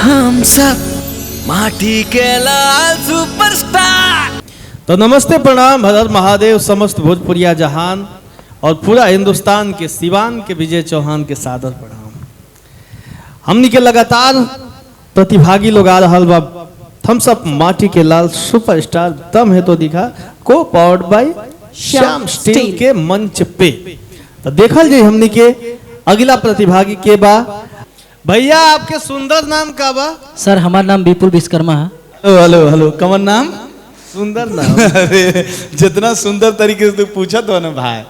हम सब माटी के लाल सुपरस्टार। तो नमस्ते प्रणाम हर महादेव समस्त भोजपुरिया जहान और पूरा हिंदुस्तान के सिवान के विजय चौहान के सादर प्रणाम। हमनी के लगातार प्रतिभागी लोग आ रहा बा हम सब माटी के लाल सुपरस्टार दम है तो दिखा को पावर्ड बाय श्याम स्टील के मंच पे। तो देखल जाए हमनी के अगला प्रतिभागी के बा। भैया आपके सुंदर नाम का बा? सर हमारा नाम विपुल विश्वकर्मा है। हेलो हेलो कमर नाम? सुंदर नाम। अरे जितना सुंदर तरीके से तू पूछा तो ना भाई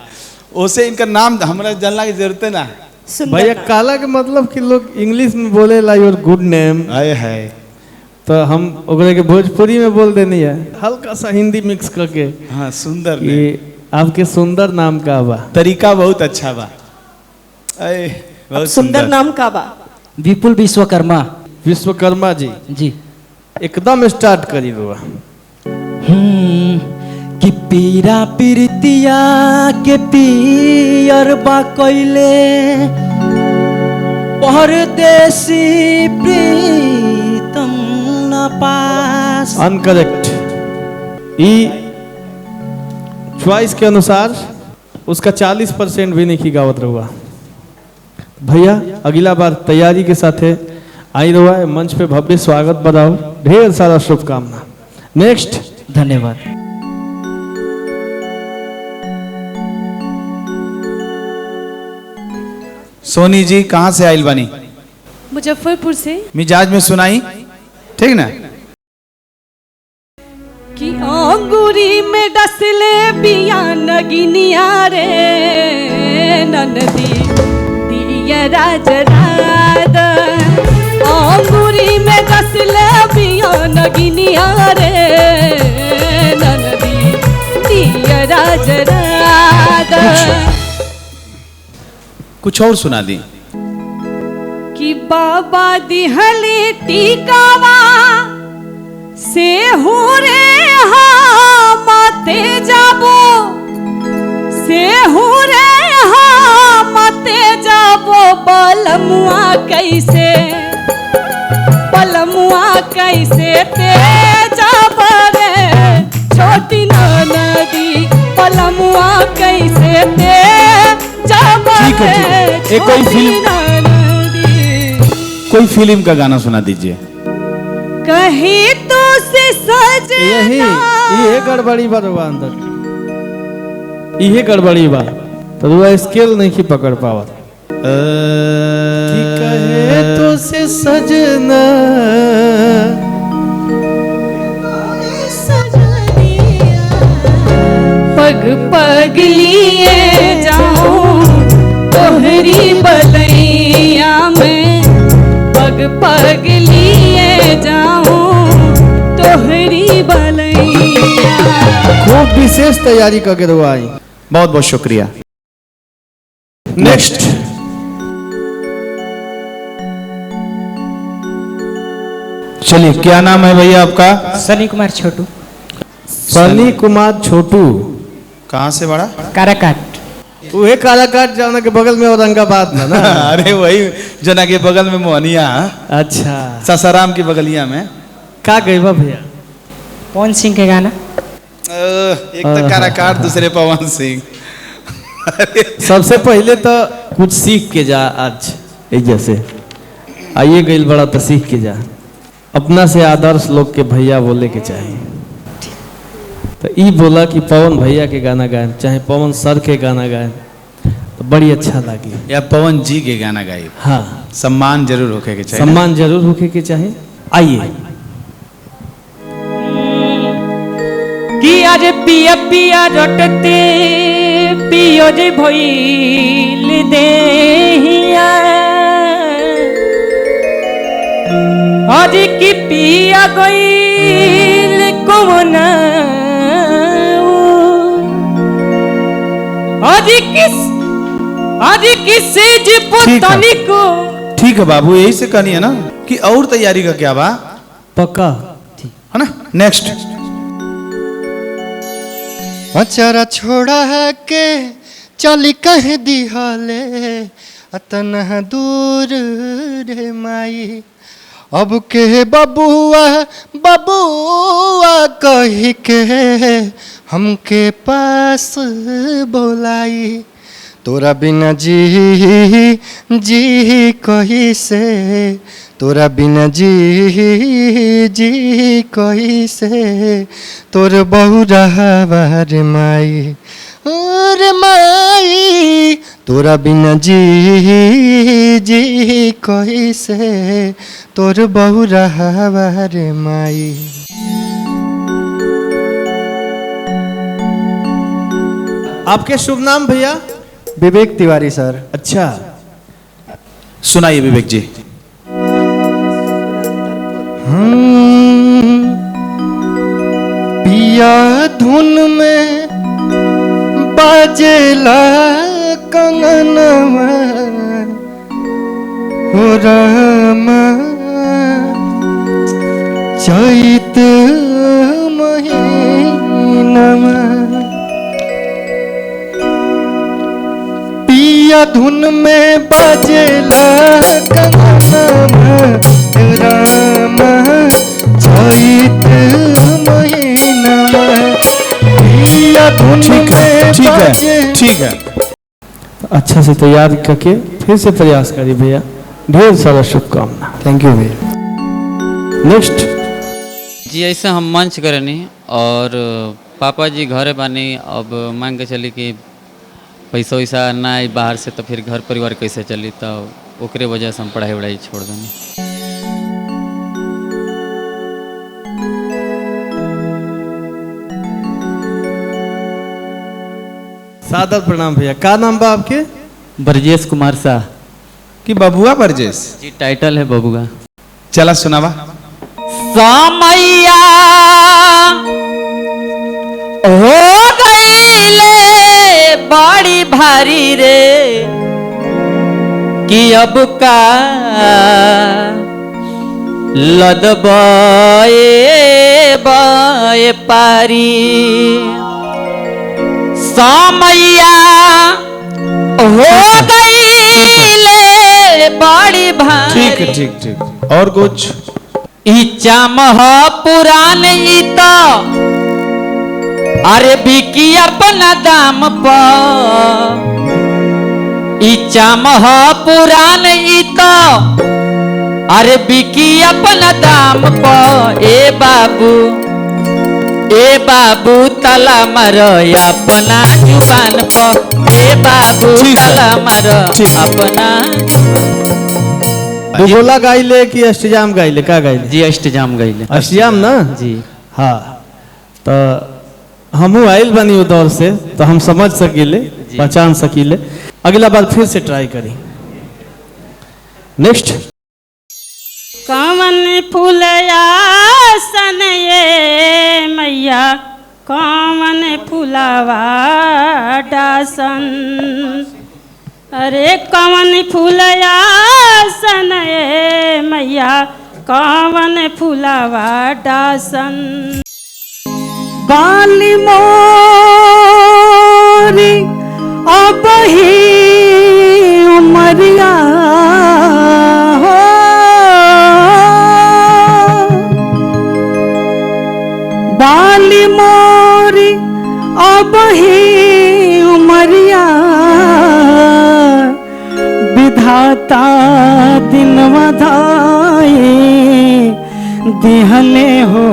उसे इनका नाम हमरा जानना की जरूरत है ना। भैया काला के मतलब कि लोग इंग्लिश में बोले ला योर गुड नेम आए है तो हम ओकरे के भोजपुरी में बोल देनी है हल्का सा हिंदी मिक्स करके। हाँ सुंदर कि आपके सुंदर नाम का बा? तरीका बहुत अच्छा बा। अरे बहुत सुंदर नाम का बा? विपुल विश्वकर्मा। विश्वकर्मा जी जी एकदम स्टार्ट करी रुआ। कि पीरा पीरतिया के पियर बा कइले परदेसी प्रीतम न पास। अनकरेक्ट। ई चॉइस के अनुसार उसका 40% भी नहीं गावत रहुआ। भैया अगला बार तैयारी के साथ है आई रहुआ है मंच पे भव्य स्वागत बढ़ाओ ढेर सारा शुभकामना। नेक्स्ट। धन्यवाद। सोनी जी कहाँ से आइल बानी? मुजफ्फरपुर से। मिजाज में सुनाई ठीक ना। कि अंगूरी में डसले बिया नगिनिया रे ननदी दिया राज राद। अंगूरी में डसले बिया नगिनिया रे ननदी दिया राज राद। कुछ और सुना दी। कि बाबा दिहले टीकावा से हो रे मते जाबो से हो रे मते जाबो बलमुआ कैसे ते जाब रे छोटी नदी बलमुआ कैसे ते जाब रे कोई फिल्म का गाना सुना दीजिए। कहीं तो से यही ये गड़बड़ी बा रुआ अंदर ये गड़बड़ी बा तो रुआ स्केल नहीं की पकड़ पावत। कि कहे तो से सजना पग पग लिए जाऊं तोहरी बलैया में पग पग लिए जाऊं तोहरी बलैया। खूब विशेष तैयारी करके रुआ आई। बहुत बहुत शुक्रिया। नेक्स्ट। चलिए क्या नाम है भैया आपका? सनी कुमार छोटू। सनी कुमार छोटू। कहाँ से बड़ा? काराकाट। वही काराकाट जाना के बगल में औरंगाबाद में ना। अरे वही जना के बगल में मोहनिया। अच्छा सासाराम की बगलिया में का गई बा भैया? पवन सिंह के गाना। एक तो काराकाट दूसरे पवन सिंह। सबसे पहले तो कुछ सीख के जा आज जैसे आइए गई बड़ा तो सीख के जा। अपना से आदर्श लोग के भैया बोले के चाहिए। तो ई बोला कि पवन भैया के गाना गाए चाहे पवन सर के गाना गाए तो बड़ी अच्छा लगी। या पवन जी के गाना गाई। हाँ सम्मान जरूर होके के चाहिए। सम्मान जरूर होके के चाहिए। आइए। कि आज पिया पिया रटते पियो जे भइल देहिया आज की पिया गइल कौन आज किस जी पुतनी को। ठीक है बाबू यही से कहनी है ना कि और तैयारी का क्या बा? पक्का है ना। नेक्स्ट। अचारा छोड़ा है के चली कह दिहले अतना दूर रे माई अब के बबुआ बबुआ कही के हमके पास बोलाई। तोरा बिना जी कही से, तोरा बिना जी कही से, तोर बहु रहा रे माई रे माई। तोरा बिना जी कही से, तोर बहु रहा रे माई। आपके शुभ नाम भैया? विवेक तिवारी सर। अच्छा, सुनाइए विवेक जी। पिया धुन में बाजेला कंगनवा हो रामा, चैत महीनामा। पिया धुन में बाजेला कंगनवा रामा, चैत महीनामा। पिया धुन में बाजे। ठीक है। अच्छा से तैयार करके फिर से प्रयास करिए भैया। ढेर सारा शुभकामना। थैंक यू भैया। नेक्स्ट। जी ऐसे हम मंच करनी और पापा जी घरे बानी। अब मांग के चली कि पैसा वैसा ना आई बाहर से, तो फिर घर परिवार कैसे चली, तो ओकरे वजह से हम पढ़ाई वढ़ाई छोड़ देनी। सादर प्रणाम भैया। का नाम बा आपके? ब्रजेश कुमार शाह। कि बबुआ बरजेश? जी टाइटल है बबुआ। चला सुनावा। समैया हो गईले बड़ी भारी रे, कि अब का लदबए बए पारी। समैया हो गईले बड़ी भारी। ठीक है, ठीक ठीक। और कुछ? इच्छा मह पुरान ई तो अरे बिकी अपना दाम पर। इच्छा मह पुरान ई तो अरे बिकी अपना दाम पर। ए बाबू तला मर अपना जुबान पर। ए बाबू तला मर अपना। दुगोला गाइले कि अष्टजाम गाइले? का गाइले? जी अष्टजाम गाइले। अष्टजाम ना जी हाँ। तो हमू आइल बनी उ दौर से, तो हम समझ सकीले, पहचान सकीले। अगला बार फिर से ट्राई करी। नेक्स्ट। कवन फूलया सन ये मैया, कवन फूलावा डासन। अरे कवन फूलया सन ये मैया, कवन फूलावा डासन। बाली मोरी अब ही उमरिया हो, बाली मोरी अब ही उमरिया। विधाता दिन वधाए दिहले हो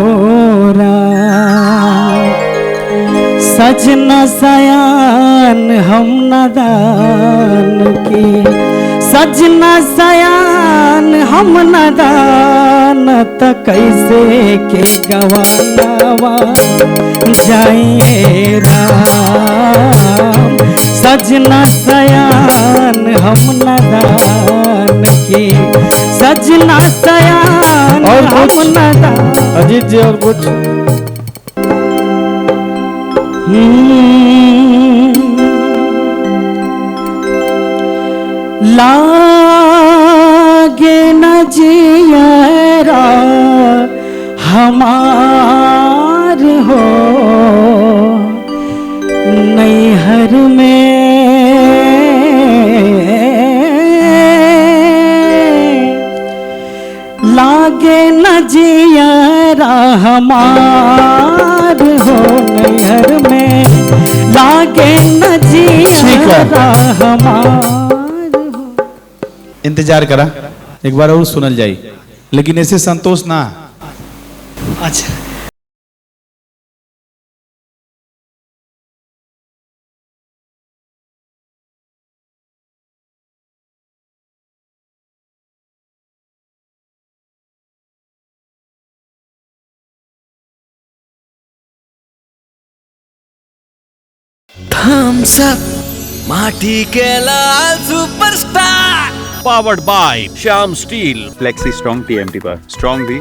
सजना सयान हम नदान की। सजना सयान हम नदान, त कैसे के गवानावा जाइए राम। सजना सयान हम नदान की। सजना सयान और हम कुछ? नदान। अजीत जी और कुछ? लागे न जियरा हमार हो, नैहर में लागे लागे न जिया हमार हो नैहर में, लागे न जिया हमार हो। इंतजार करा, एक बार और सुनल जाई, लेकिन ऐसे संतोष ना। अच्छा थम्स अप माटी के लाल superstar. Powered by Shyam steel. Flexi strong TMT पर, स्ट्रॉन्ग भी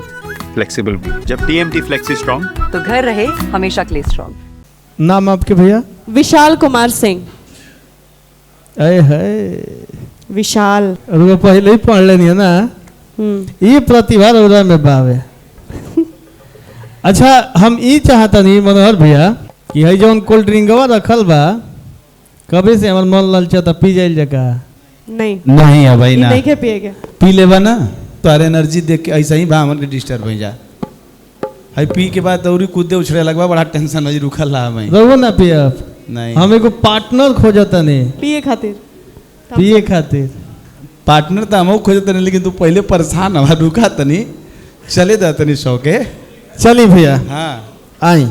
फ्लेक्सिबल भी। जब टीएमटी फ्लेक्सी स्ट्रॉन्ग तो घर रहे हमेशा के लिए स्ट्रॉन्ग। नाम आपके भैया? विशाल कुमार सिंह। अरे है विशाल रुको, पहले ही पढ़ लेनी है ना। ये प्रतिभा रौरा में बावे। अच्छा हम ई चाहता नहीं मनोहर भैया कि है जौन कोल्ड ड्रिंकवा रखल बा, कभी से हमार मन ललचा पी जाइल जका। नहीं नहीं है भाई ना, नहीं के पिएगे पी लेबा ना तो एनर्जी देख के ऐसा ही बा हमन के डिस्टर्ब हो जा। है पी के बाद दौरी कूदे उछले लगवा, बड़ा टेंशन हो रुकल ला मैं। रहो ना पिए आप। नहीं हम एगो पार्टनर खोजता नहीं पिए खातिर। पिए खातिर पार्टनर तो हम खोजता नहीं, लेकिन तू पहले परेशान हवा, रुका तनी चले दा तनी शौके। चली भैया हाँ आई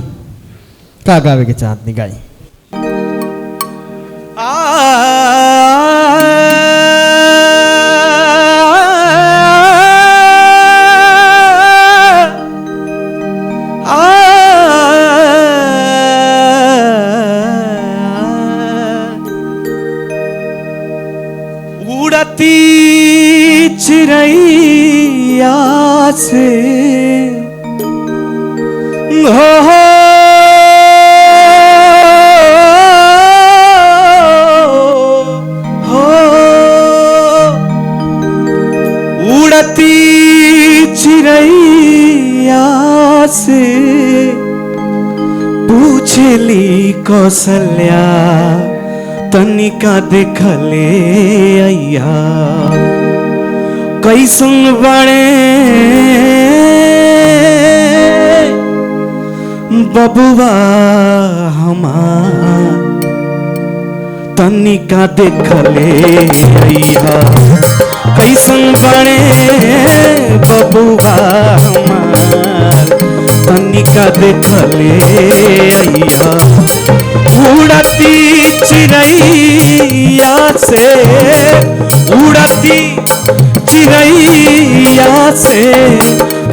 का गावे के चाहत नहीं गाई। उड़ती चिड़ैया से हो उड़ती चिड़ैया से पूछली कौशल्या तनिका देखले अय्या कैसन बड़े बबुआ हमार तनिका देखले अय्या कैसन बड़े बबुआ हमार तनिका देखले अय्या उड़ती चिड़ैया से उड़ती चिड़ैया से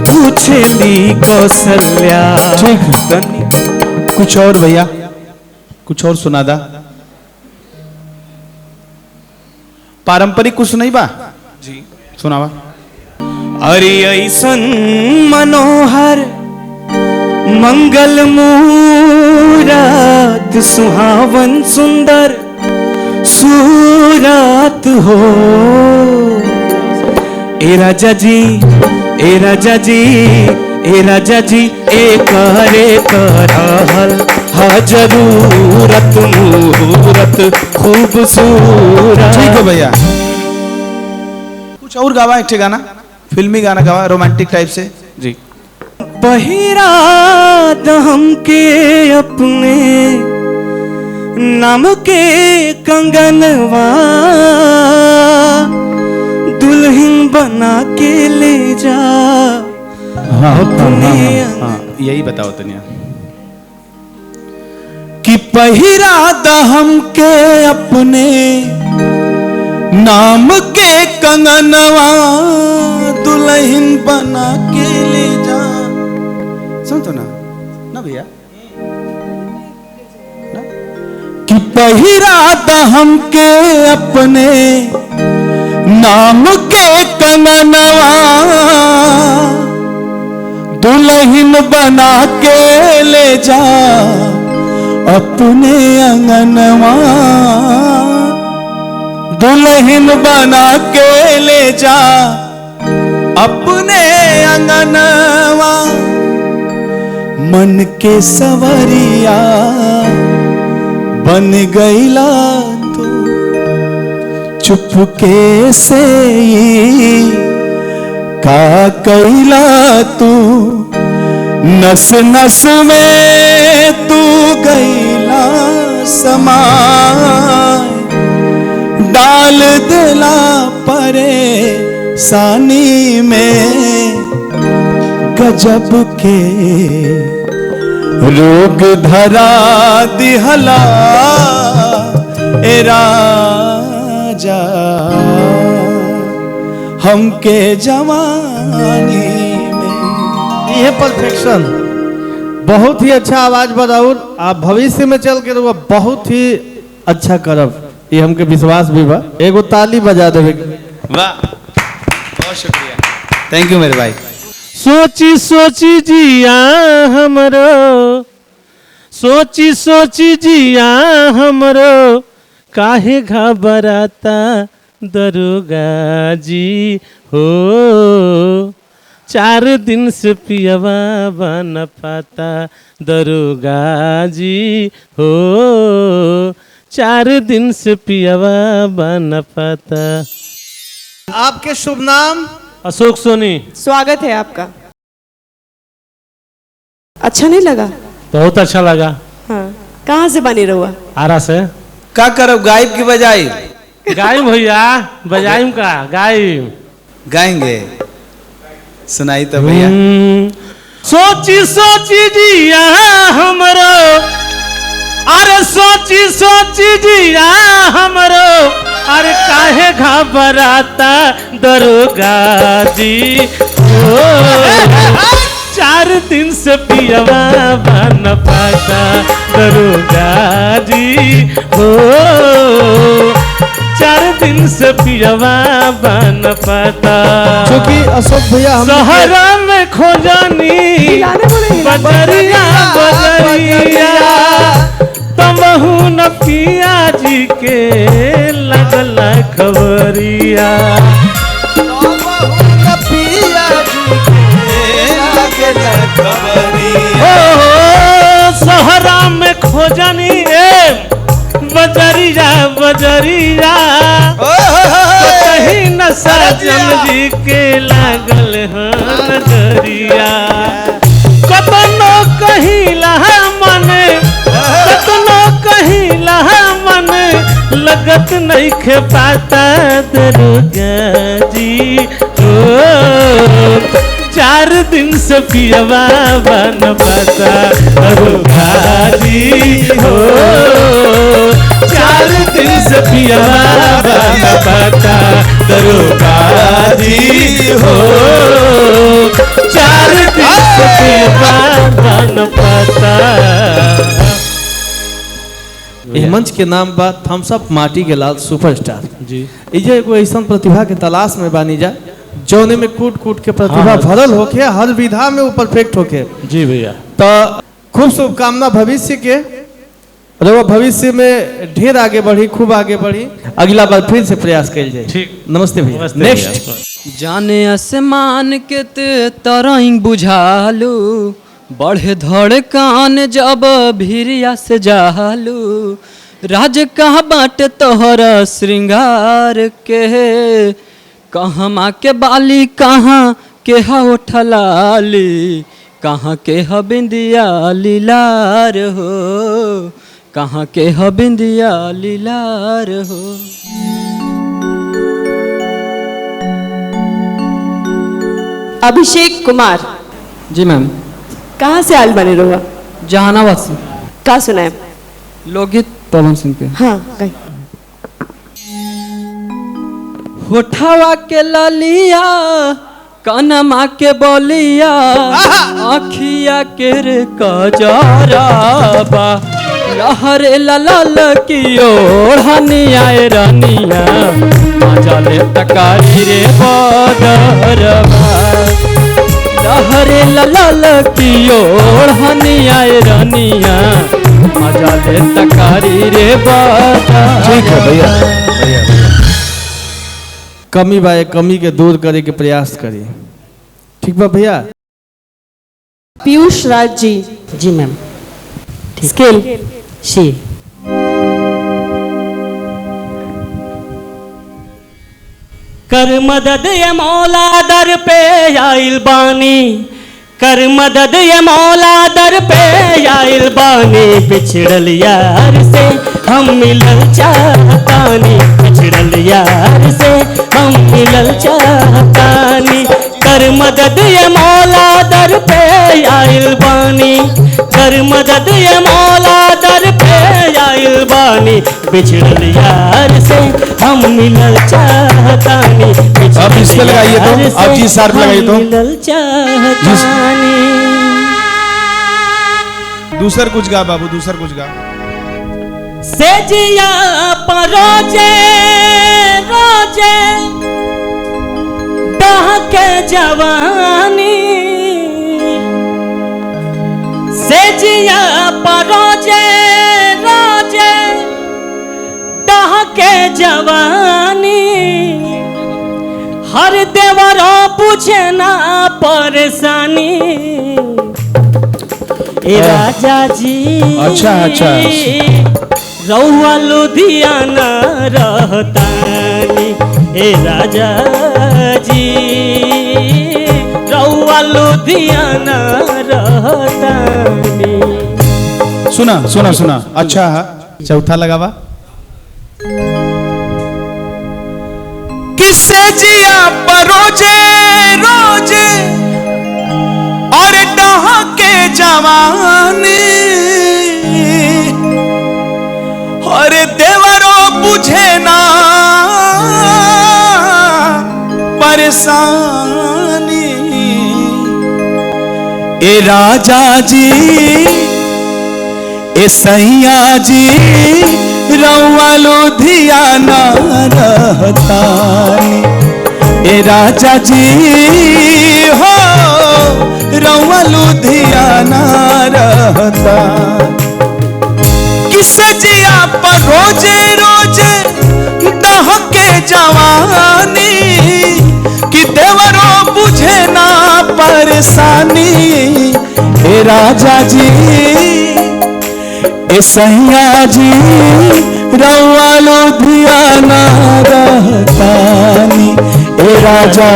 पूछली कौशल्या। ठीक है, कुछ और भैया, कुछ और सुना दा। पारंपरिक कुछ नहीं बा जी, सुनावा। अरे ऐसन मनोहर मंगल मूरत सुहावन सुंदर सूरत हो। ए राजा जी, ए राजा जी, ए राजा जी, एक रहल हा जरूरत मुहूर्त खूबसूरत। ठीक है भैया, कुछ और गावा, एक गाना फिल्मी गाना गावा रोमांटिक टाइप से जी। पहिरा दहम के अपने नाम के कंगनवा दुल्हन बना के ले जा अपने। यही बताओ तनिया कि पहिरा दहम के अपने नाम के कंगनवा दुल्हन बना के ले जा। सुन तो ना ना भैया, कि पहिरा दहम के अपने नाम के कंगनवा दुल्हन बना के ले जा अपने अंगनवा। दुल्हन बना के ले जा अपने अंगनवा। मन के सवरिया बन गईला तो चुपके से का कैला तू नस नस में तू गैला समाय डाल दिला परेशानी में गजब के रोग धरा दिहला ए राजा हमके जवानी में। ये परफेक्शन, बहुत ही अच्छा आवाज बदाउर। आप भविष्य में चल के रहुआ बहुत ही अच्छा करब, ये हमके विश्वास भी बा। एगो ताली बजा देवे। वाह, बहुत शुक्रिया, थैंक यू मेरे भाई। सोची सोची जिया हमरो, सोची सोची जिया हमरो, काहे घबराता दरोगा जी हो। 4 दिन से पियवा बन पाता दरोगा जी हो। 4 दिन से पियवा बन पाता। आपके शुभ नाम? अशोक सोनी। स्वागत है आपका। अच्छा नहीं लगा? बहुत अच्छा लगा। हाँ, कहाँ से बनी रहुआ? आरा से। का करो गायब की बजाय? गायब भैया, बजाइम का गायब। गाएंगे, सुनाई तो भैया। सोची सोची जिया हमरो, अरे सोची सोची जिया हमरो, अरे काहे घबराता दरोगा जी हो। 4 दिन से पियवा बन पाता दरोगा जी हो। 4 दिन से पियवा बन पाता। क्योंकि अशोक भैया हम सहरा में खोजनी बजरिया बजरिया, तमहू न पिया जी के लगला खबरिया। सहरा में खोजनी बजरिया बजरिया, कहीं न साजन जी के लागल नजरिया। कतनो कहिला मने, कतनो कहिला मने, लगत नहीं खे पाता दरोगा जी हो। 4 दिन से पियवा बन पाता दरोगा जी हो। 4 दिन से पियवा बन पाता दरोगा जी हो। 4 दिन से पियवा बन पाता। इस मंच के नाम बा थम्स अप माटी के लाल सुपरस्टार जी। इजे एगो ऐसा प्रतिभा के तलाश में बानी जा जौने में कूट कूट के प्रतिभा भरल होके, हर विधा में वो परफेक्ट होके। जी भैया, तो खूब शुभकामना भविष्य के। रहुआ भविष्य में ढेर आगे बढ़ी, खूब आगे बढ़ी। अगला बार फिर से प्रयास कल जाए। ठीक, नमस्ते भैया। नेक्स्ट। जाने आसमान के तरह बुझालू, बढ़े धड़कन जब भिरिया से जालू। राज कहाँ बाटे तोहरा श्रृंगार के, कहाँ माँ के बाली, कहाँ के होठलाली, कहाँ के बिंदिया लीलार हो, कहाँ के बिंदिया लीलार हो। अभिषेक कुमार। जी मैम। कहाँ से आल बने रहुआ? जहानाबाद से। का सुनाए? लोकगीत पवन सिंह के। हाँ कहीं। होठवा के ललिया, कनमा के बोलिया, आखिया के रे कजराबा, लहरे ललल की ओढ़निया रानिया, मजा ले तकारी रे बदरबा। लहरे ललल की ओढ़निया रानिया, मजा ले तकारी रे बदरबा। ठीक है भैया, भैया कमी बा, कमी के दूर करे के प्रयास करी। ठीक बा भैया। पीयूष राज जी। जी मैम। स्केल सी। कर मदद ये मौला दर पे आइल बानी, कर मदद ये मौला दर पे आइल बानी, बिछड़ल यार से हम मिलल चाहतानी, बिछड़ल यार से हम मिलल चाहतानी। कर मदद ये मौला दर पे आइल बानी, कर मदद ये मौला दर पे आइल बानी, बिछड़ल यार से हम मिलल चाहतानी। अब इस पे लगाइए तो, आप जी शार्प लगाइए तो। मिलल चाहतानी। दूसर कुछ गा बाबू, दूसर कुछ गा। से जिया परोजे रोजे के जवानी, से जिया परोजे रोजे के जवानी, हर देवरो पूछे ना परेशानी। ए राजा जी अच्छा अच्छा रउआ लुधियाना रहतानी, ए राजा जी रउआ लुधियाना रहतानी। सुना सुना सुना, अच्छा है। चौथा लगावा। किससे जिया परोजे रोजे और डहा के जवानी, और देवरो बुझे ना परेशानी। ए राजा जी ए सैया जी रउआ लुधियाना रहतानी, ए राजा जी हो रउआ लुधियाना रहतानी। किससे जिया पर रोजे रोजे दहके जवानी, कि देवरो बुझे ना परेशानी। ए राजा जी ए सैया जी रउआ लुधियाना रहतानी, ए राजा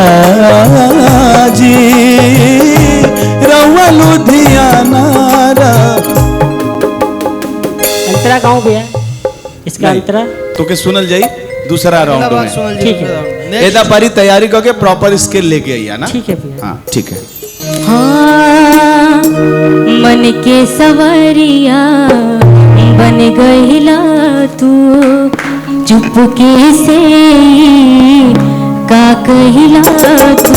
जी रउआ लुधियाना अंतरा गाँव भैया, इसका अंतरा तो के सुनल जाई दूसरा राउंड में। ठीक है। एदा पारी तैयारी करके प्रॉपर स्केल लेके आइया ना। ठीक है भैया। हाँ ठीक है। हाँ मन के सवरिया बन गईला तू, चुपके से का कहिला तू।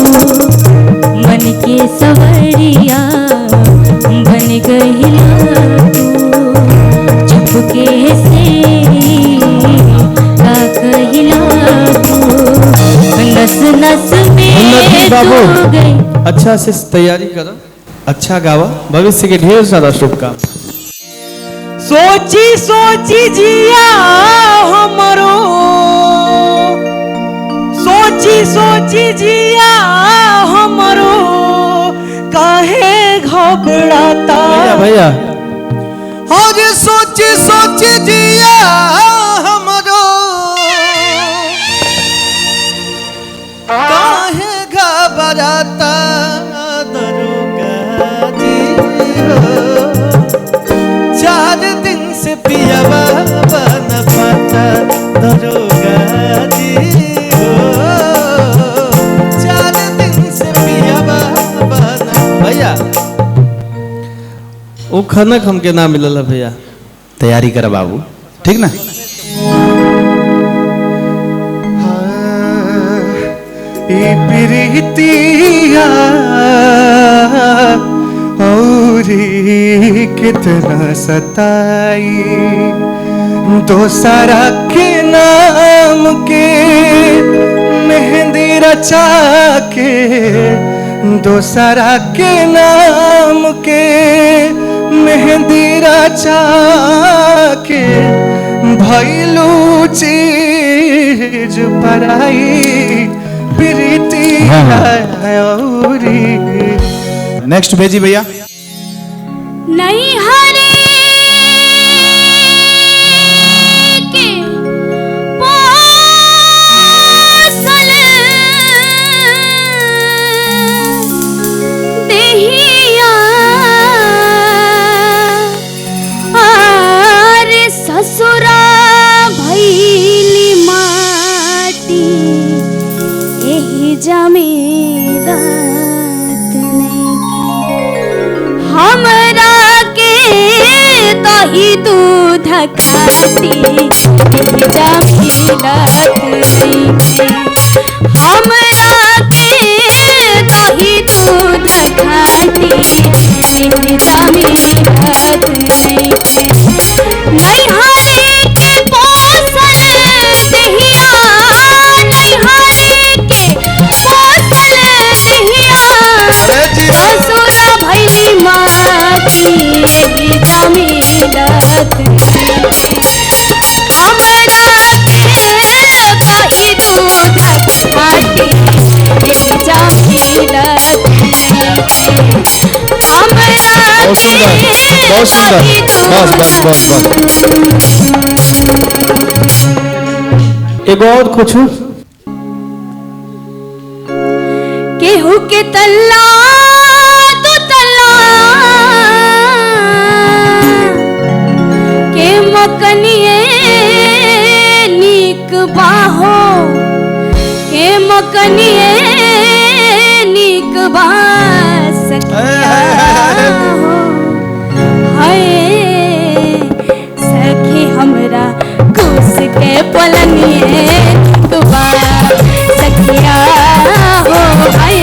मन के सवरिया बन गईला तू, चुपके से का कहिला तू। नस नस में बाबू तू गई। अच्छा से तैयारी करो, अच्छा गावा, भविष्य के ढेर सारा शुभकामना। सोची सोची जिया हमरो, सोची सोची जिया हमरो, काहे घबराता भैया और सोची सोची जिया हमरो, काहे घबराता दरोगा जी हो। 4 दिन से पियावा बन पाता दरोगा जी हो। 4 दिन से पियावा बन। भैया वो खनक हमके ना मिलल है भैया। तैयारी कर बाबू, ठीक ना। ये प्रीतिया और कितना सताई, दोसरा के नाम के मेहंदी रचा के, दोसरा के नाम के मेहंदी रचा के, भइलू चीज पराई प्रीतिया औरी। नेक्स्ट भेजी भैया। नहीं हरे के पोसल काटी जा मिलत नइखे हमरा के दही दूध खाटी जा मिलत नइखे नैहरे के पोसल दहिया नैहरे के पोसल दहिया ससुरा भैली माटी एही जा मिलत नइखे हमरा के दही दूध खाटी एही जा मिलत नइखे हमरा बहुत सुंदर बहुत सुंदर बस बस बस बस एगो और कुछ केहू के तल्ला दो तल्ला के मकनिए नीक बाहो के मकनिए नीक बा सखिया हो हाय सखी हमरा कुस के पलनिए नीक बा सखिया हो हाय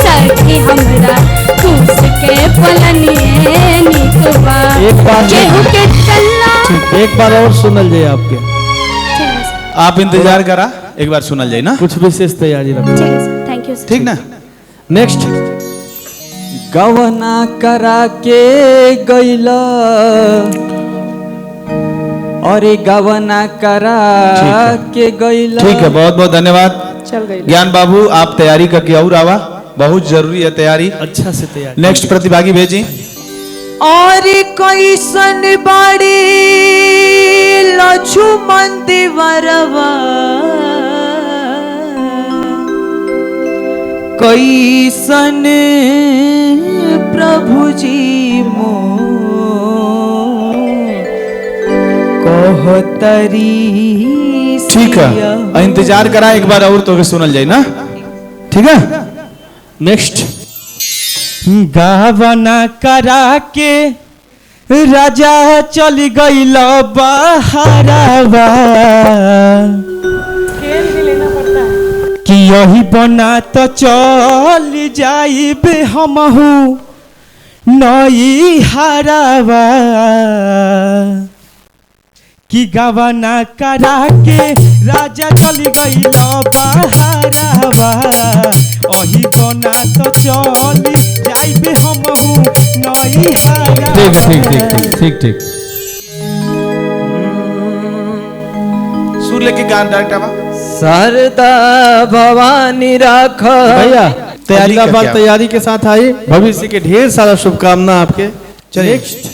सखी हमरा कुस के पलनिए नीक बा एक बार केहू के चलना एक बार और सुनल जाए आपके आप इंतजार करा एक बार सुनल जाए ना कुछ विशेष तैयारी रखो थैंक यू ठीक ना नेक्स्ट गवना करा के गैला अरे गवना करा के गैला ठीक है बहुत बहुत धन्यवाद चल गई ज्ञान बाबू आप तैयारी करके और आवा बहुत जरूरी है तैयारी अच्छा से तैयारी नेक्स्ट प्रतिभागी भेजी और कैसन बाड़ी लक्ष्मण देवरवा कैसन प्रभु जी मो कहतरी ठीक है इंतजार करा एक बार और तो सुनल जाए ना ठीक है नेक्स्ट गावना करा के राजा चल गईल बहारावा कि यही बना तो चल जाइब हमहू नई हारावा कि गवना करा के राजा चल गईल बहारावा अही बना तो चल जाइब हमहू नई हारावा ठीक है ठीक ठीक ठीक ठीक सुर लेके गान डायरेक्ट शारदा भवानी राख भैया तैयारी अगला करके बार आओ। तैयारी के साथ आइए भविष्य के ढेर सारा शुभकामना आपके चलिए नेक्स्ट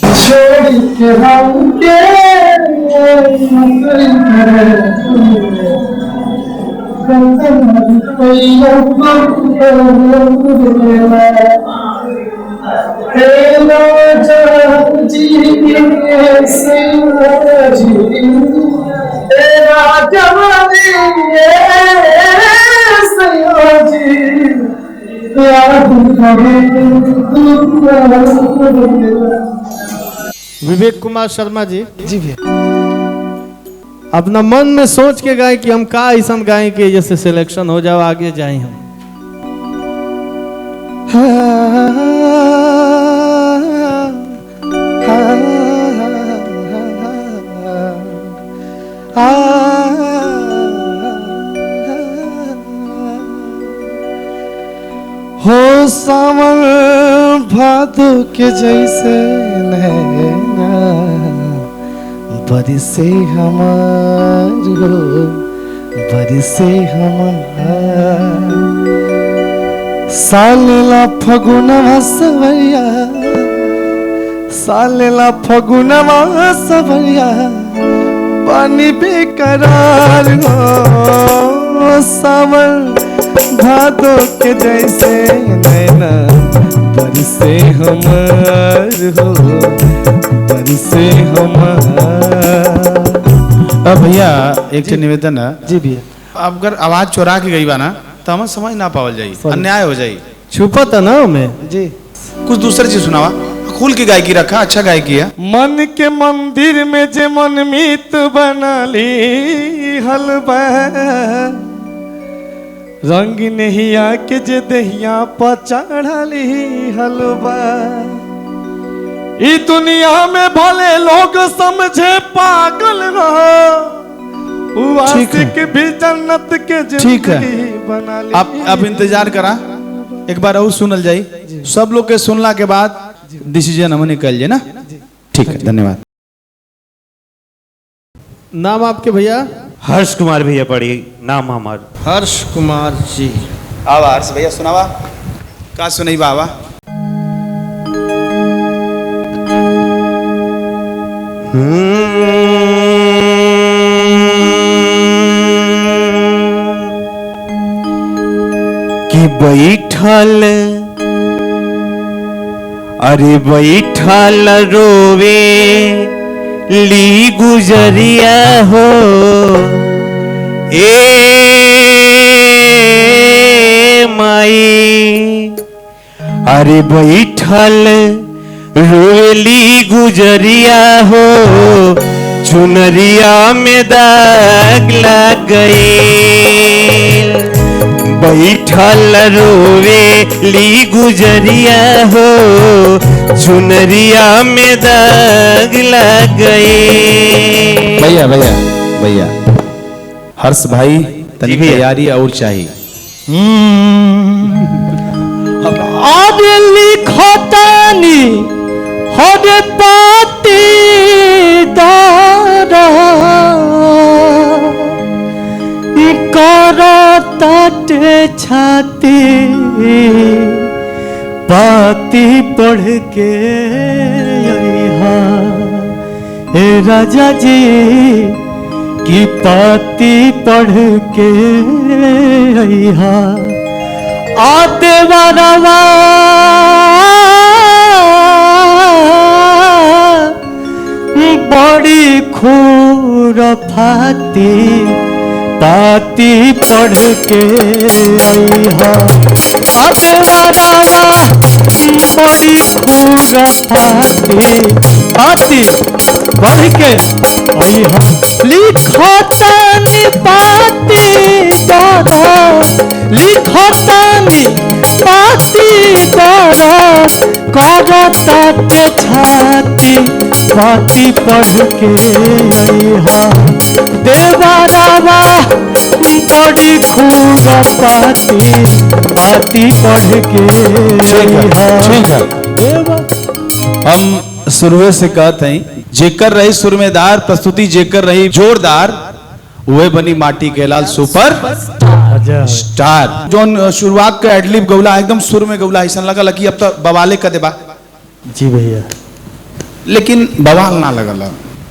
विवेक कुमार शर्मा जी जी भैया अपना मन में सोच के गाए कि हम का ऐसा गाए कि जैसे सिलेक्शन हो जाओ आगे जाए हम हो सावन भादो के जैसे नैना बरसे हमारो बरसे हमार सालेला फगुनवा सवैया सालेला फगुनवा सवैया पानी बेकरार हो सावन भादो के जैसे नैना बरसे हमार हो बरसे हमार। अब भैया एक ठे निवेदन है जी भैया अब अगर आवाज चुरा के गई बा ना तो हमें समझ ना पावल जाई अन्याय हो जाई छुपा था ना मैं जी कुछ दूसरी चीज सुनावा खुल के गायकी रखा, अच्छा गायकी है। मन के मंदिर में जे मनमीत बनाली हलवा, रंग नहिया के जे दहिया पर चढ़ली हलवा। ई दुनिया में भले लोग समझे पागल रहो, आशिक भी जन्नत के ठीक है, जिंदगी बना ली। आप इंतजार करा, एक बार और सुनल जाई, सब लोग के सुनला के बाद डिसीजन हम निकल जाए ना। ठीक है, धन्यवाद। नाम आपके भैया? हर्ष कुमार भैया पड़ी नाम हमार। हर्ष कुमार जी। आवा हर्ष भैया सुनावा, का सुनाई बाबा? कि बैठल अरे बैठल रोवे ली गुजरिया हो, ए माई अरे बैठल रोली गुजरिया हो, चुनरिया में दाग लग गई। बैठल रोवे ली गुजरिया हो, चुनरिया में दाग लग गई। भैया भैया भैया हर्ष भाई तनी तैयारी और चाहिए। अब लिखतानी हर पाती दारा करताटे छाती, पाती पढ़ के अइहा ए राजा जी की पाती पढ़ के अइहा। आते वारवा बड़ी खूर फाती, पाती पढ़ के अइहा। आते वारवा बड़ी खूर फाती, पाती पढ़ के अइहा। लिखतानी पाती दादा, लिखतानी पाती दादा, करताटे छाती, पाती पढ़ के अइहा। देवारावा बड़ी खूब पाती, पाती पढ़ के अइहा। हम शुरुए से कहते हैं जेकर रही सुरमेदार, प्रस्तुति जेकर रही जोरदार, वह बनी माटी के लाल सुपर स्टार। जो शुरुआत का एडलिप गौला एकदम सुर में गौला, ऐसा लगा कि अब तो बवाले कर देबा। जी भैया, लेकिन बवाल ना लगल।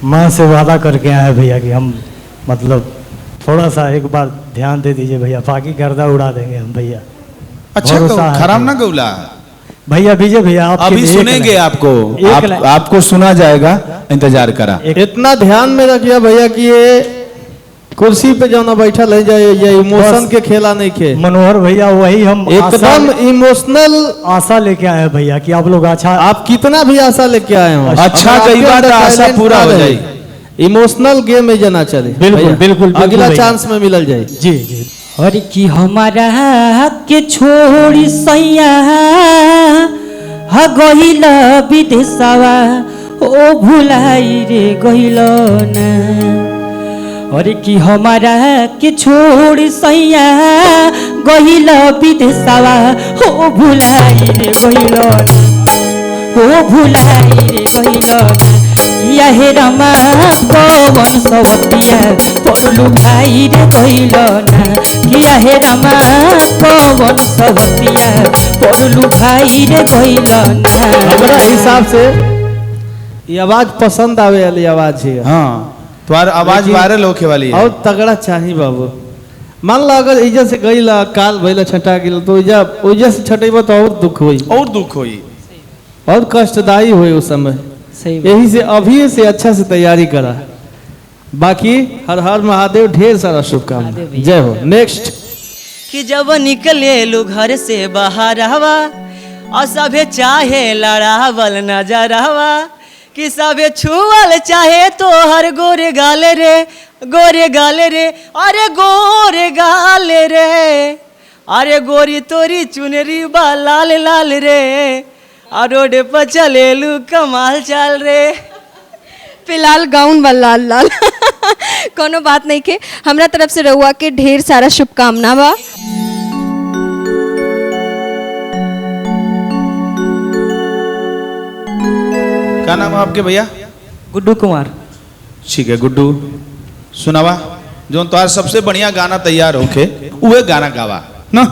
माँ से वादा करके आए भैया कि हम मतलब थोड़ा सा एक बार ध्यान दे दीजिए भैया, बाकी गर्दा उड़ा देंगे हम भैया। अच्छा खराब ना गौला भैया। विजय भैया अभी सुनेंगे आपको, आपको सुना जाएगा, इंतजार करा। इतना ध्यान में रखिए भैया कि ये कुर्सी पे जाना बैठा ले जाए, ये इमोशन के खेला नहीं खे। मनोहर भैया वही हम एकदम इमोशनल आशा लेके आए हैं भैया कि आप लोग अच्छा, आप कितना भी आशा लेके आए हो, अच्छा कई बार आशा पूरा हो जाए। इमोशनल गेम में जाना चले। बिल्कुल बिल्कुल, अगला चांस में मिलल जाए। जी जी। और कि हमारा के छोड़ी सैया गहिल विदेशवा, ओ भुलाई रे गहिल ना। और कि हमारा के छोड़ी सैया गहिल विदेशवा, ओ भुलाई रे गहिल ना, ओ भुलाई रे गहिल ना। किया हे रमा पवन सवतिया, पड़लू भाई रे गहिल ना। किया हे रमा पवन सवतिया, पड़लू भाई रे गहिल ना। हमारा हिसाब से ये आवाज पसंद आवे वाली आवाज है। हाँ, तुम्हारा आवाज वायरल होके वाली है। और तगड़ा चाहिए बाबू। मान लो अगर इजा से गईला काल भइला छटा गेल तो इजा से छटेबो तो और दुख होई, और दुख होई, और कष्टदायी होई उस समय। यही से अभी से अच्छा से तैयारी करा। बाकी हर हर महादेव, ढेर सारा शुभकामना। जय हो। नेक्स्ट। कि जब निकले लो घर से बाहर हवा, और सभे चाहे लड़ावल नजरवा कि सभे छुअल चाहे तो हर गोरे गाल रे, गोरे गाल रे, अरे गोरे गाल रे, अरे गोरी तोरी चुनरी बा लाल लाल रे, और रोड पर चलेलू कमाल चाल रे। फिलहाल गाउन बा लाल लाल कोनो बात नहीं के, हमरा तरफ से रउआ के ढेर सारा शुभकामना बा। क्या नाम है आपके भैया? गुड्डू कुमार। ठीक है गुड्डू, सुनावा जो तुम्हारा सबसे बढ़िया गाना तैयार होके उहे गाना गावा ना।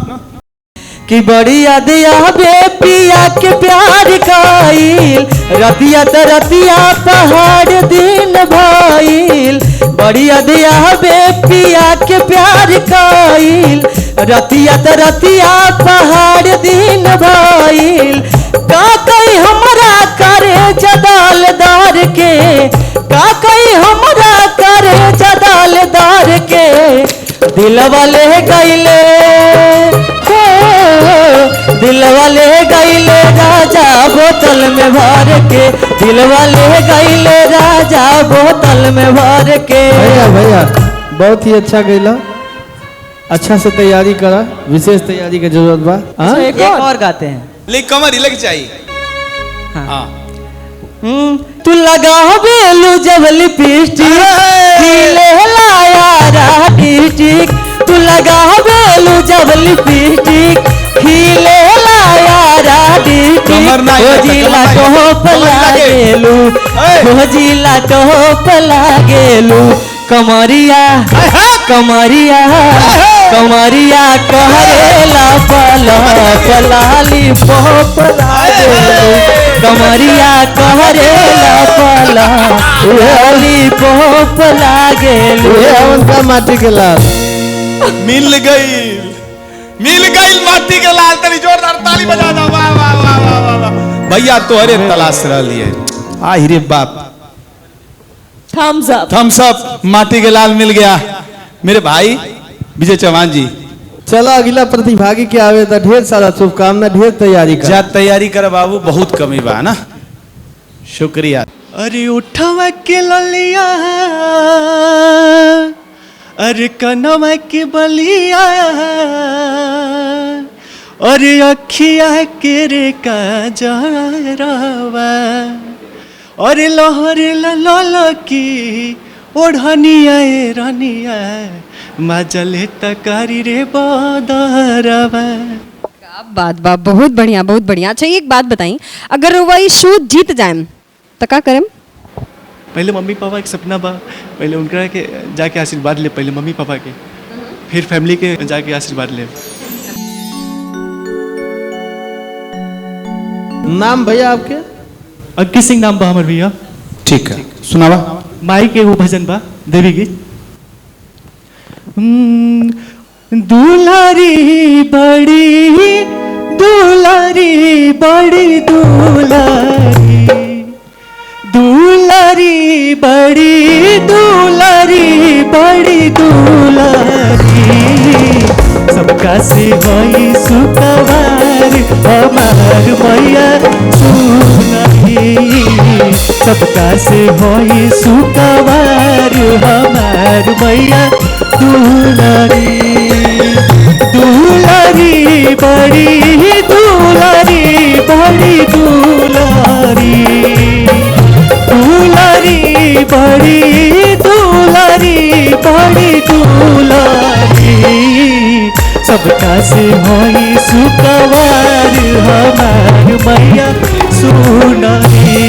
कि बड़ी याद आवे पिया के प्यार खाइल, रतिया त रतिया पहाड़ दिन भइल, बड़ी याद आवे पिया के प्यार खाइल, रतिया त रतिया पहाड़ दिन भइल, का कई हमरा करे जदालदार के, का कई हमरा करे जदालदार के, दिल वाले गईले दिल वाले गईले राजा बोतल में भर के, दिल वाले गईले राजा बोतल में भर के। भैया भैया बहुत ही अच्छा गईला, अच्छा से तैयारी करा, विशेष तैयारी की जरूरत बा। हाँ एक और गाते हैं, ले कमर हिलक चाहिए। हाँ तू लगा बेलू जब लिपस्टिक खिले लाया डिस्टिक, तू लगा बेलू जब लिपस्टिक खिले लाया डिस्टिक, खोजिला टोप लागेलू, खोजिला टोप लागेलू, कमरिया कमरिया कमरिया कहरेला पला पलाली पोप लागेलू, कमरिया कहरेला पला लाली पोप लागेलू। उनका माटी के लाल मिल गई माटी के लाल, तनी जोरदार ताली बजा दो। वाह वाह वाह वाह वाह भैया तो अरे तलाश रह लिए। आ रे बाप, थम्स अप माटी के लाल मिल गया मेरे भाई विजय चौहान जी। चलो अगला प्रतिभागी के आवे तो ढेर सारा शुभकामना, ढेर तैयारी कर। जा तैयारी कर बाबू, बहुत कमी बा ना। शुक्रिया। अरे उठवा के ललिया, अरे कनवा के बलिया, अरे अखिया के रे काजरवा, अरे लहर लल की ओढ़निया रनिया, मजले तकारी रे बदरवा। बात बा बहुत बढ़िया बहुत बढ़िया। अच्छा एक बात बताई, अगर वही शो जीत जाए तो का करें? पहले मम्मी पापा के सपना बा, पहले उनका के जाके आशीर्वाद ले, पहले मम्मी पापा के, फिर फैमिली के जाके आशीर्वाद ले। नाम भैया आपके? अक्की सिंह नाम बा हमर भैया। ठीक है सुनावा। माई के वो भजन बा देवी गीत। दुलारी बड़ी दुलारी बड़ी दुलारी, दुलारी बड़ी दुलारी बड़ी दुलारी, सबका से होई सुकवार हमार मैया सुनारी, सबका से होई सुकवार हमार मैया दुलारी, दुलारी बड़ी दुलारी बड़ी दुलारी, दुलारी बड़ी दुलारी बड़ी दुलारी, सबका से होई सुकवार हमार मैया सुनारी,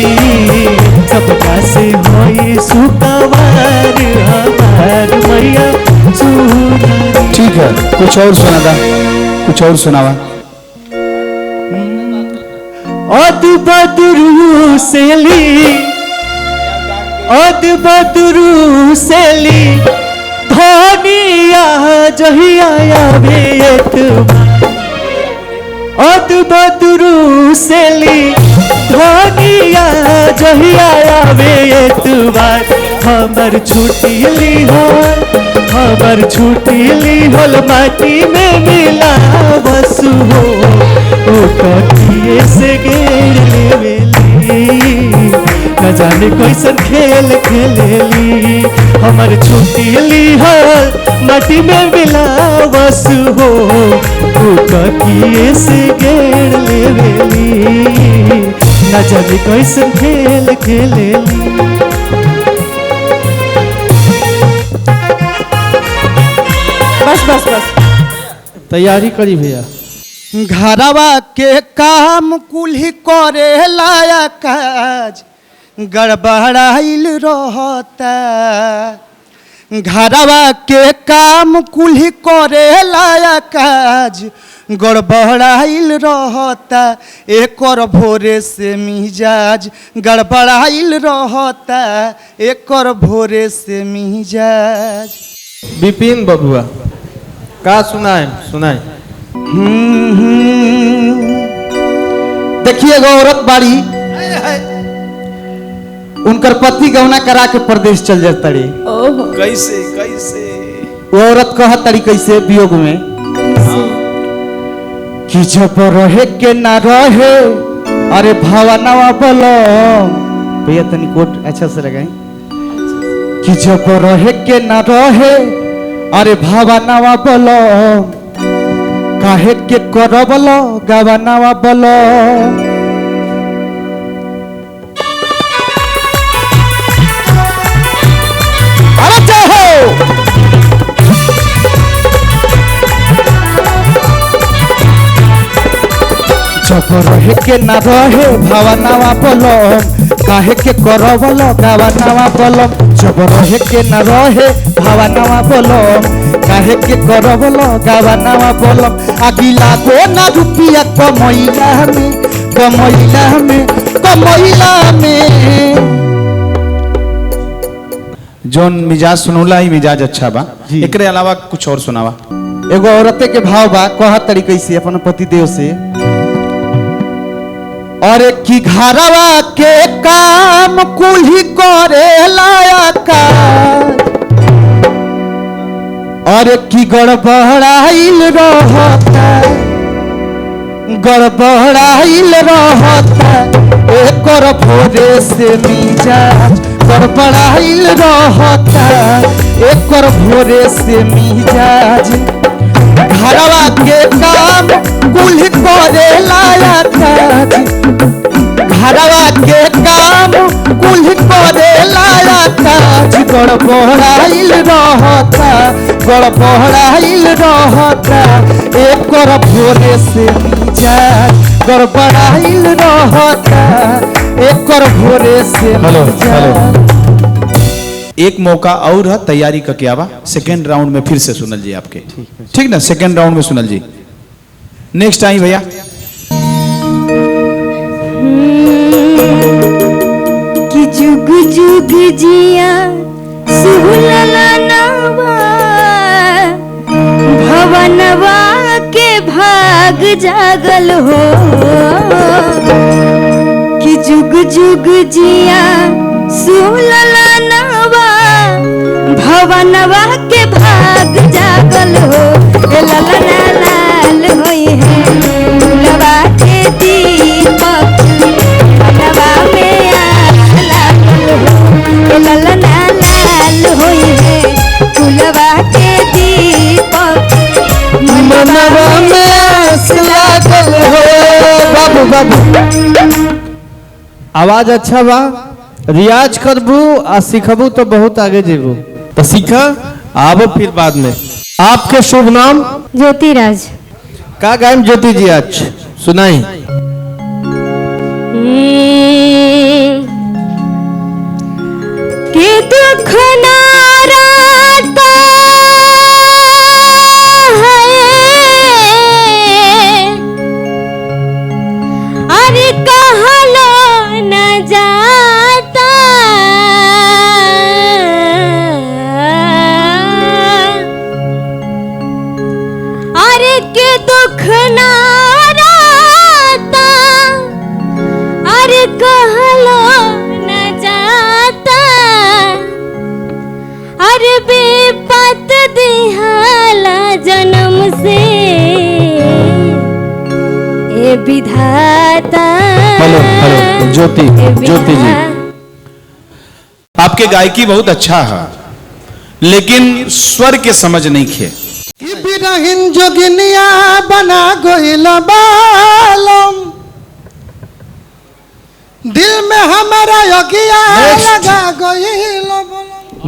सबका से होई सुकवार हमार मैया सुनारी। ठीक है कुछ और सुना था, कुछ और सुनावा। अद बदरू से ली, अद बदरू से ली, धनिया जहिया बेत, अद बदरू से ली, धनिया जहिया बेत, हमर छुट्टी लिहल, हमर छुट्टी लिहल माटी में मिला बसु हो, ओ कटिए से गेड़ लेवेली, न जाने कैसन खेल खेलेली। हमर छुट्टी लिहल माटी में मिला बसु हो, ओ कटिए से गेड़ लेवेली, न जाने कैसन खेल खेलेली। बस बस बस तैयारी करी भैया। घरवा के काम कुल्ही करे लाया काज गड़बड़ाइल रहता, घरवा के काम कुल्ही करे लाया काज गड़बड़ाइल रहता, एक और भोरे से मिजाज गड़बड़ाइल रहता, एक और भोरे से मिजाज। विपिन बबुआ का सुनाए सुनाए। देखिए एगो औरत बाड़ी, उनकर पति गौना करा के प्रदेश चल जाता रे। कैसे कैसे वो औरत कहत तरी कैसे वियोग में कि जब रहे के ना रहे, अरे भावनावा बोलो भैया तनी कोट अच्छा से लगाए, कि जब रहे के ना रहे, अरे भावनावा बोलो काहे के करो बोलो गवनावा बोलो। अरे चाहो जब रहे के ना रहे भावनावा बोलो काहे के करो बोलो गवनावा बोलो, जब रहे के ना रहे भावनावा बोलो काहे के करो बोलो गवनावा बोलो। अगिला को ना रुपया कमैला में कमैला में कमैला में। जोन मिजाज सुनौला ही मिजाज अच्छा बा, एकरे अलावा कुछ और सुनावा। एगो औरते के भाव बा कहा तरीके से अपन पति देव से, और की घरवा के काम कुल्ही करे लाया का, और की गड़बड़ाइल रहता गड़बड़ाइल रहता, एक और भोरे से मिजाज गड़बड़ाइल रहता, एक और भोरे से मिजाज। घरवा के काम कुल्ही करे लाया काज, घरवा के काम कुल्ही करे लाया काज गड़बड़ाइल रहता गड़बड़ाइल रहता, एक और भोरे से मिजाज गड़बड़ाइल रहता, एक और भोरे से मिजाज। एक मौका और है तैयारी का क्या बा, सेकेंड राउंड में फिर से सुनल जी आपके, ठीक ना, सेकेंड राउंड में सुनल जी। नेक्स्ट आई भैया। कि जुग जुग जिया सुहललनवा भवनवा के भाग जागल हो, कि जुग जुग जिया सुहललनवा भवनवा के भाग जागल हो। ललना लाल होई है फुलवा के दीपक बनवा में लागल हो, ललना लाल होई है फुलवा के दीपक मनवा में लागल हो। बाबू बाबू आवाज अच्छा बा, रियाज करबू आ सीखबू तो बहुत आगे जेबू, तो सीखा आबो फिर बाद में। आपके शुभ नाम? ज्योतिराज। का गायम ज्योति जी आज सुनाई। के दुख नाराता है, अरे कहलो न जाता, अरे के दुख नाराता, अरे कहलो न जाता, और बेपत दिहाला जन्म से ए विधाता। हेलो हेलो ज्योति ज्योति जी, आपके गायकी बहुत अच्छा है लेकिन स्वर के समझ नहीं खे। बिरहिन जोगिनिया बना गोइल बालम, दिल में हमारा योगिया लगा गोइल।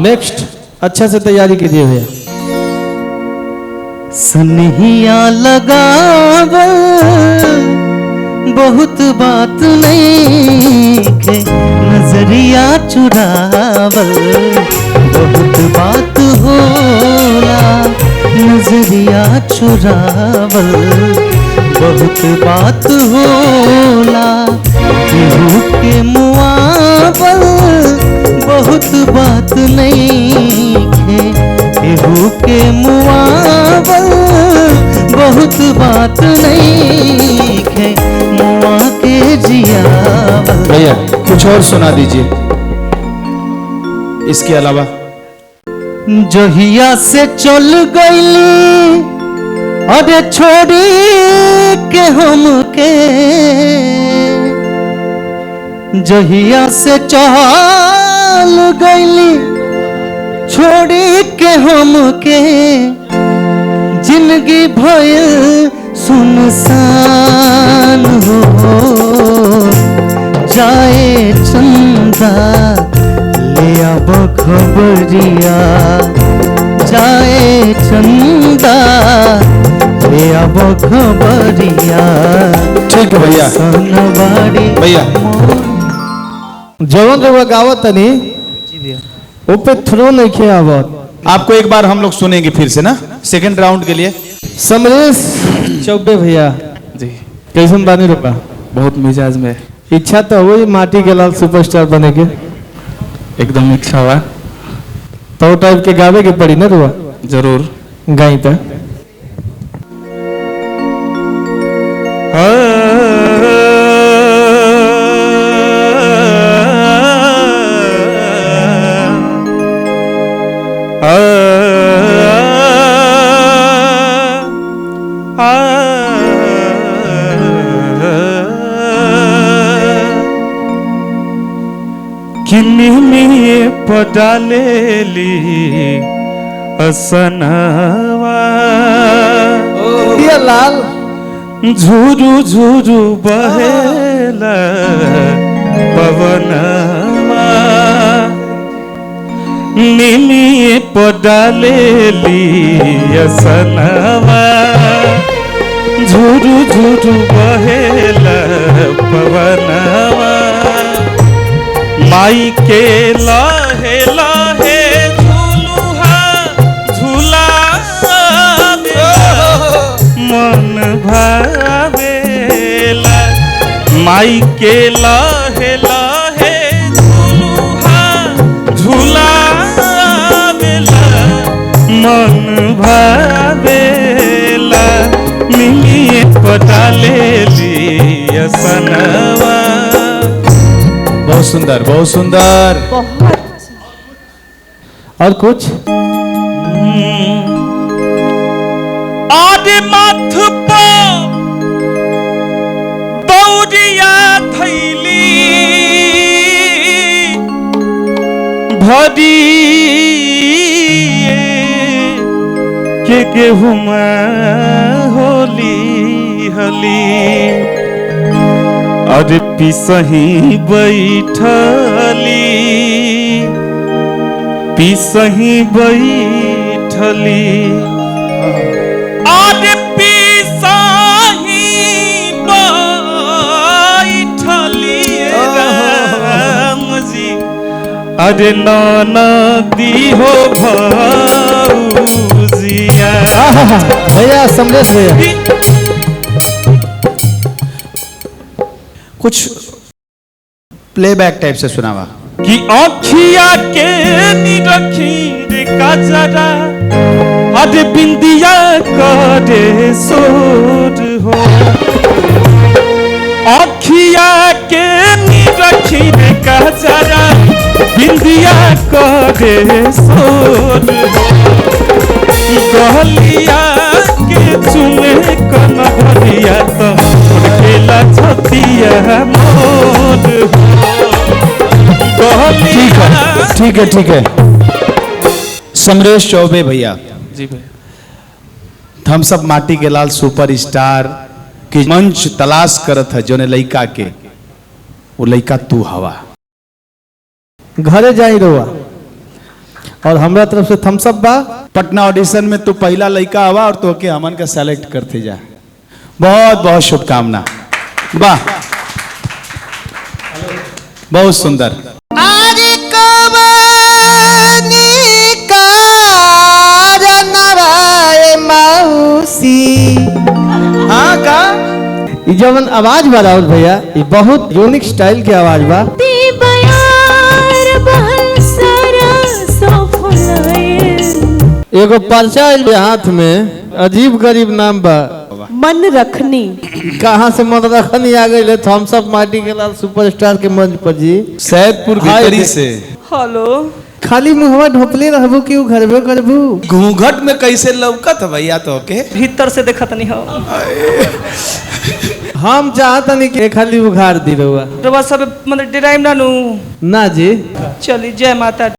नेक्स्ट अच्छा से तैयारी कीजिए भैया। सनहिया लगावल बहुत बात नहीं के, नजरिया चुरावल बहुत बात होला, नजरिया चुरावल बहुत बात होला, केहू के मुआवल बहुत बात नहीं है, केहू के मुआवल बहुत बात नहीं है, मुआ के जियावल। भैया कुछ और सुना दीजिए इसके अलावा। जहिया से चल गईली अरे छोड़ी के हमके, जहिया से चल गईली छोड़ी के हमके, जिंदगी भइल सुनसान हो जाए चंदा ले अब खबरिया, जाए चंदा ले अब खबरिया। ठीक है भैया। भैया जवन रउआ गावत तनी ऊपर थ्रो नहीं खे आवत। आपको एक बार हम लोग सुनेंगे फिर से ना सेकंड राउंड के लिए। समरेश चौबे भैया जी कैसन बानी रुका? बहुत मिजाज में। इच्छा तो हुई माटी के लाल सुपरस्टार बने के? एकदम इच्छा हुआ। तो टाइप के गावे के पड़ी ना रुआ? जरूर गाई था। किन्नी पडालेली असनवा, ये लाल झुरु झुरु बहेला पवनवा, निमी पडालेली असनवा, झुरु झुरु बहेला पवनवा, माई के लहे लहे झुलुहा झूला मन भावेला, माई के लहे लहे झुलुहा झूला मन भावेला, मिमी पटालेली असनवा। बहुत सुंदर बहुत सुंदर। और कुछ? आदि माथ पो दौड़िया थैली भरी के गेहुमा होली हली, अरे पिसही बैठली पिसही बैठली, अरे पिसही बैठली राम जी, अरे ननदी हो भौजिया। भैया समरेश भैया कुछ प्लेबैक टाइप से सुनावा। कि अखिया के निरखी रे काजरा, अरे बिंदिया करे सोर हो, अखिया के निरखी रे काजरा, बिंदिया करे सोर गलिया के चुमे कनहरिया तो खेला छतिया मोर ठीक है ठीक है। समरेश चौबे भैया जी भैया। हम सब माटी के लाल सुपरस्टार की मंच तलाश करत है जो ने लइका के वो लइका तू हवा। घरे जाई रहुआ और हमरा तरफ से थम्स अप बा। पटना ऑडिशन में तू पहला लइका हवा और तो के हमन का सेलेक्ट करते जा। बहुत बहुत शुभकामना। वाह बहुत सुंदर। आज कवानी कारनवाए मौसी। हाँ का ई जवन आवाज बा राहुल भैया ई बहुत यूनिक स्टाइल के आवाज बा। एगो पर्चा आइल बा हाथ में, अजीब गरीब नाम बा मन रखनी। कहाँ से मन रखनी आ गई है थम्स अप माटी के लाल सुपरस्टार के मंच पर जी। सैदपुर भीतरी से। हेलो खाली मुहवा ढोपले रहबू कि उ घरबे करबू। घूंघट में कैसे लौकत भैया तो के भीतर से देखत नहीं हो। हम चाहतनी कि खाली उघार दी रहुआ। रवा सब मतलब डिराइम ना नु। ना जी चली जय माता।